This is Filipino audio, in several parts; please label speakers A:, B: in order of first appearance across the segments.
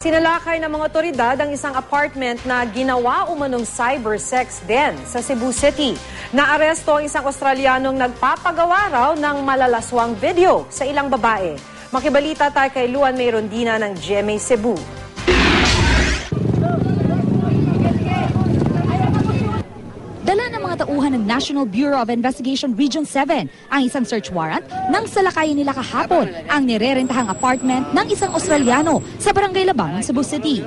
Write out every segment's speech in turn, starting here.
A: Sinalakay ng mga otoridad ang isang apartment na ginawa umanong cyber sex den sa Cebu City. Naaresto ang isang Australianong nagpapagawa raw ng malalaswang video sa ilang babae. Makibalita tayo kay Luan Mayrondina ng GMA Cebu.
B: Dala ng mga tauhan ng National Bureau of Investigation Region 7 ang isang search warrant nang salakayin nila kahapon ang nirerentahang apartment ng isang Australiano sa Barangay Labang ng Cebu City.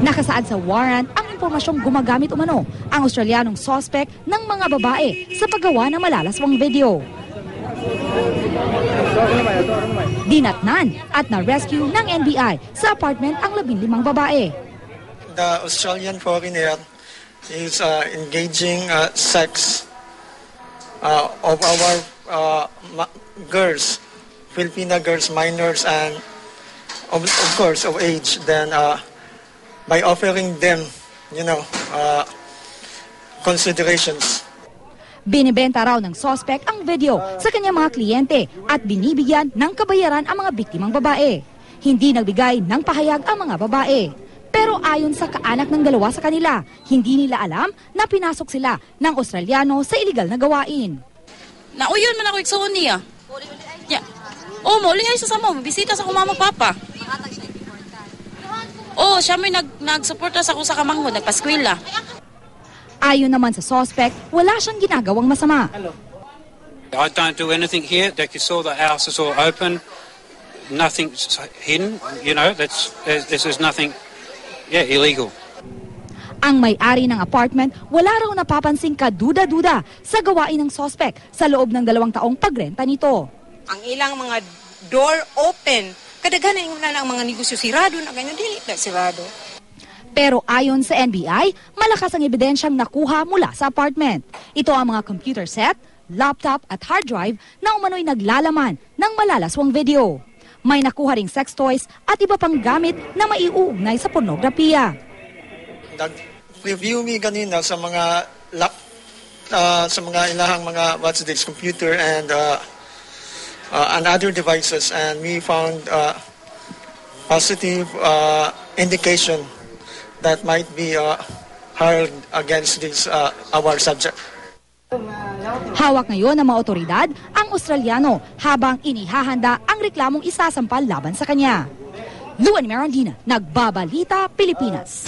B: Nakasaad sa warrant ang impormasyong gumagamit umano ang Australianong suspect ng mga babae sa paggawa ng malalaswang video. Dinatnan at na-rescue ng NBI sa apartment ang 15 babae.
C: The Australian foreigner is engaging sex of our girls, Filipina girls, minors, and of course of age. Then by offering them, considerations.
B: Binibenta raw ng suspect ang video sa kanyang mga kliyente at binibigyan ng kabayaran ang mga biktimang babae. Hindi nagbigay ng pahayag ang mga babae. Pero ayon sa kaanak ng dalawa sa kanila, hindi nila alam na pinasok sila ng Australiano sa iligal na gawain.
D: Nauyon man ako iksoon niya. Yeah. Mauli ay sa mo, bisita sa kumama papa. Siya may nagsuporta sa ako sa kamanghod, nagpaskwela.
B: Ayon naman sa suspect, wala siyang ginagawang masama.
E: I don't do anything here. Like you saw, the house is all open. Nothing's hidden. This is nothing. Yeah, illegal.
B: Ang may-ari ng apartment, wala raw napapansing kaduda-duda sa gawain ng suspect sa loob ng 2 taong pagrenta nito.
F: Ang ilang mga door open, kadaghanan na ang mga negosyo sirado na ganyan, dili na sirado.
B: Pero ayon sa NBI, malakas ang ebidensyang nakuha mula sa apartment. Ito ang mga computer set, laptop at hard drive na umano'y naglalaman ng malalaswang video. May nakuha ring sex toys at iba pang gamit na maiuugnay sa pornografiya.
C: Nag-review mi kanina sa mga ilahang mga computer and other devices, and we found positive indication that might be held against this our subject.
B: Hawak ngayon ng mga otoridad ang Australiano habang inihahanda ang reklamong isasampal laban sa kanya. Luan Mayrondina, Nagbabalita, Pilipinas.